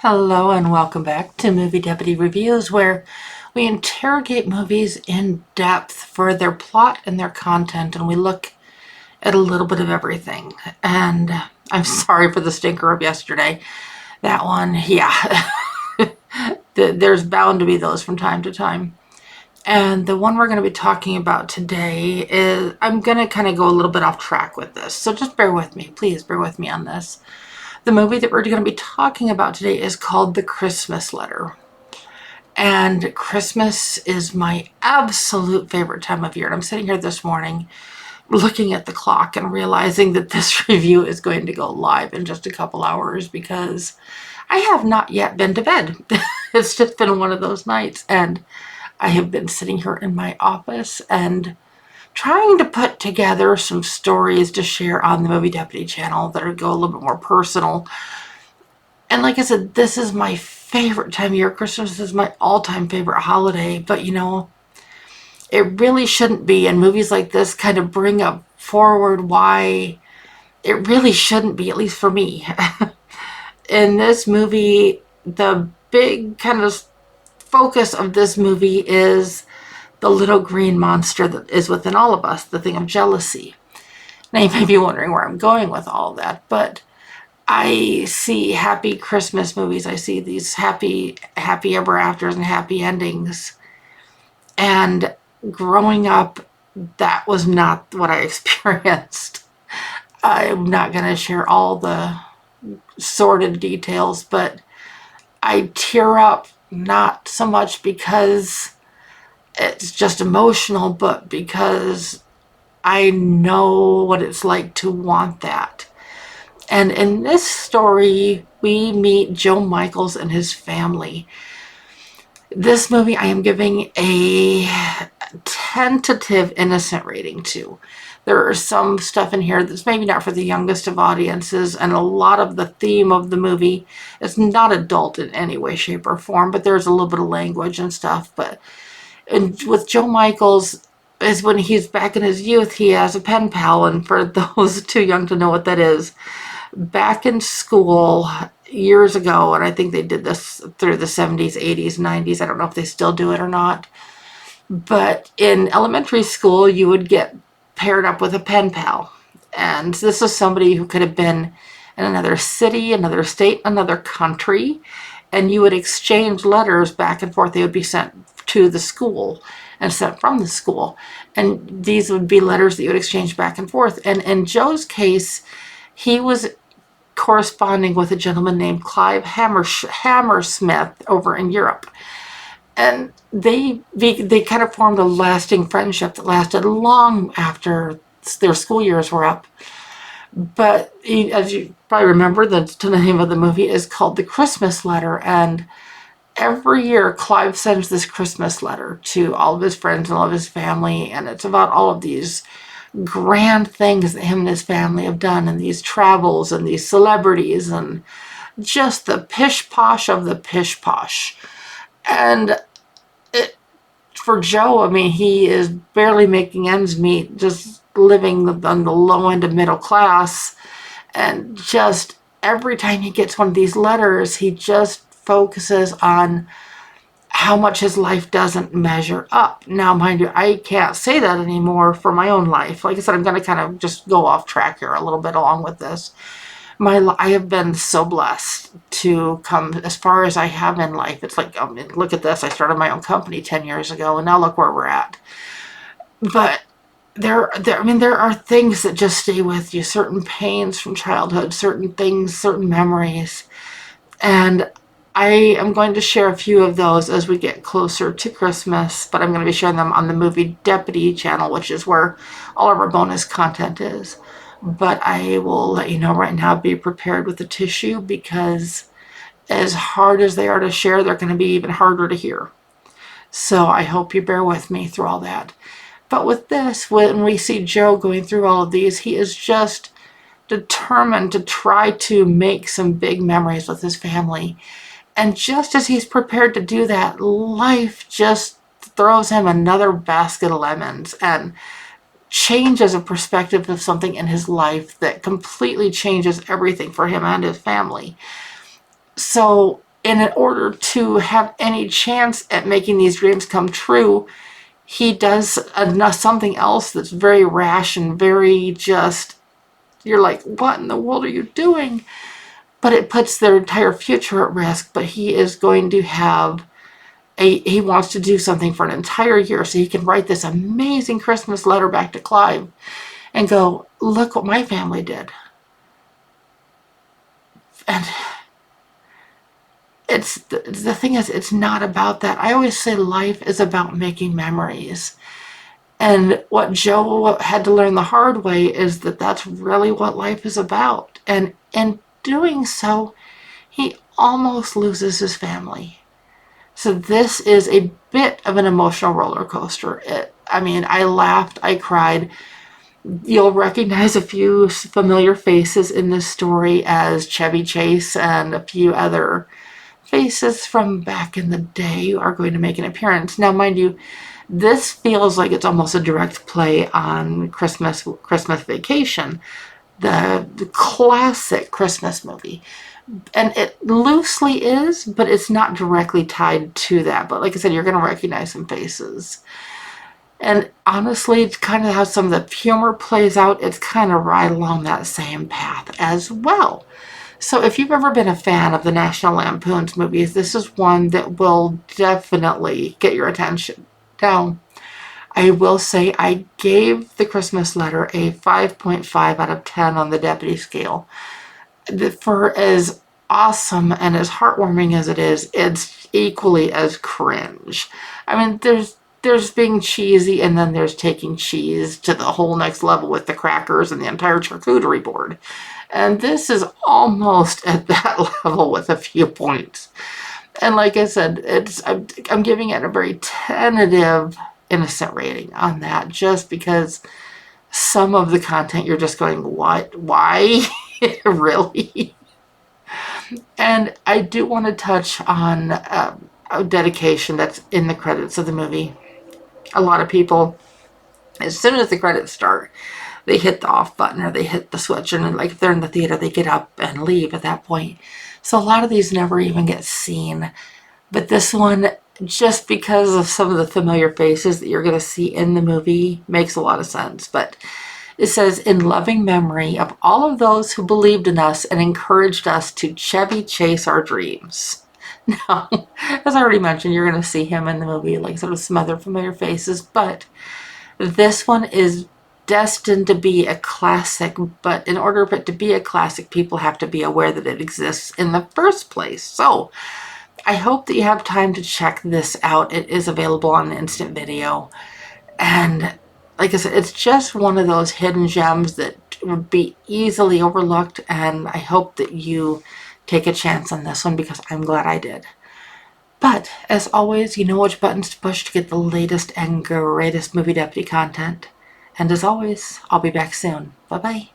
Hello and welcome back to Movie Deputy Reviews, where we interrogate movies in depth for their plot and their content, and we look at a little bit of everything. And I'm sorry for the stinker of yesterday. That one, yeah. There's bound to be those from time to time. And the one we're going to be talking about today is, I'm going to kind of go a little bit off track with this, so just bear with me. Please bear with me on this. The movie that we're going to be talking about today is called The Christmas Letter. And Christmas is my absolute favorite time of year. And I'm sitting here this morning looking at the clock and realizing that this review is going to go live in just a couple hours because I have not yet been to bed. It's just been one of those nights. And I have been sitting here in my office and trying to put together some stories to share on the Movie Deputy channel that go a little bit more personal. And like I said, this is my favorite time of year. Christmas is my all-time favorite holiday, but you know, it really shouldn't be. And movies like this kind of bring up forward why it really shouldn't be, at least for me. In this movie, the big kind of focus of this movie is the little green monster that is within all of us, the thing of jealousy. Now you may be wondering where I'm going with all that, but I see happy Christmas movies. I see these happy ever afters and happy endings. And growing up, that was not what I experienced. I'm not going to share all the sordid details, but I tear up not so much because it's just emotional, but because I know what it's like to want that. And in this story, we meet Joe Michaels and his family. This movie I am giving a tentative innocent rating to. There is some stuff in here that's maybe not for the youngest of audiences, and a lot of the theme of the movie is not adult in any way, shape, or form, but there's a little bit of language and stuff. And with Joe Michaels, is when he's back in his youth, he has a pen pal, and for those too young to know what that is, back in school years ago, and I think they did this through the 70s, 80s, 90s, I don't know if they still do it or not, but in elementary school, you would get paired up with a pen pal, and this is somebody who could have been in another city, another state, another country, and you would exchange letters back and forth. They would be sent to the school and sent from the school, and these would be letters that you would exchange back and forth. And in Joe's case, he was corresponding with a gentleman named Clive Hammersmith over in Europe, and they kind of formed a lasting friendship that lasted long after their school years were up. But as you probably remember, the name of the movie is called The Christmas Letter, and every year Clive sends this Christmas letter to all of his friends and all of his family, and it's about all of these grand things that him and his family have done, and these travels and these celebrities and just the pish posh of the pish posh. And for Joe, I mean, he is barely making ends meet, just living on the low end of middle class, and just every time he gets one of these letters, he just focuses on how much his life doesn't measure up. Now, mind you, I can't say that anymore for my own life. Like I said, I'm going to kind of just go off track here a little bit along with this. I have been so blessed to come as far as I have in life. It's like, look at this. I started my own company 10 years ago, and now look where we're at. But there are things that just stay with you, certain pains from childhood, certain things, certain memories. And I am going to share a few of those as we get closer to Christmas, but I'm going to be sharing them on the Movie Deputy channel, which is where all of our bonus content is. But I will let you know right now, be prepared with the tissue, because as hard as they are to share, they're going to be even harder to hear. So I hope you bear with me through all that. But with this, when we see Joe going through all of these, he is just determined to try to make some big memories with his family. And just as he's prepared to do that, life just throws him another basket of lemons and changes a perspective of something in his life that completely changes everything for him and his family. So in order to have any chance at making these dreams come true, he does something else that's very rash and very just, you're like, what in the world are you doing? But it puts their entire future at risk. But he is going to have he wants to do something for an entire year so he can write this amazing Christmas letter back to Clive and go, look what my family did. And the thing is, it's not about that. I always say life is about making memories. And what Joe had to learn the hard way is that that's really what life is about. And in doing so, he almost loses his family. So this is a bit of an emotional roller coaster. I laughed, I cried. You'll recognize a few familiar faces in this story as Chevy Chase, and a few other faces from back in the day are going to make an appearance. Now, mind you, this feels like it's almost a direct play on Christmas Vacation, the classic Christmas movie. And it loosely is, but it's not directly tied to that. But like I said, you're going to recognize some faces. And honestly, it's kind of how some of the humor plays out. It's kind of right along that same path as well. So if you've ever been a fan of the National Lampoon's movies, this is one that will definitely get your attention. Now, I will say I gave the Christmas letter a 5.5 out of 10 on the deputy scale. For as awesome and as heartwarming as it is, it's equally as cringe. I mean, there's being cheesy, and then there's taking cheese to the whole next level with the crackers and the entire charcuterie board. And this is almost at that level with a few points. And like I said, I'm giving it a very tentative, innocent rating on that, just because some of the content you're just going, what? Why? Really? And I do want to touch on a dedication that's in the credits of the movie. A lot of people, as soon as the credits start, they hit the off button or they hit the switch, and like if they're in the theater, they get up and leave at that point. So a lot of these never even get seen. But this one, just because of some of the familiar faces that you're going to see in the movie, makes a lot of sense. But it says, in loving memory of all of those who believed in us and encouraged us to chase our dreams. Now, as I already mentioned, you're going to see him in the movie, like sort of some other familiar faces, but this one is destined to be a classic. But in order for it to be a classic, people have to be aware that it exists in the first place. So I hope that you have time to check this out. It is available on instant video. And like I said, it's just one of those hidden gems that would be easily overlooked. And I hope that you take a chance on this one, because I'm glad I did. But as always, you know which buttons to push to get the latest and greatest movie deputy content. And as always, I'll be back soon. Bye-bye.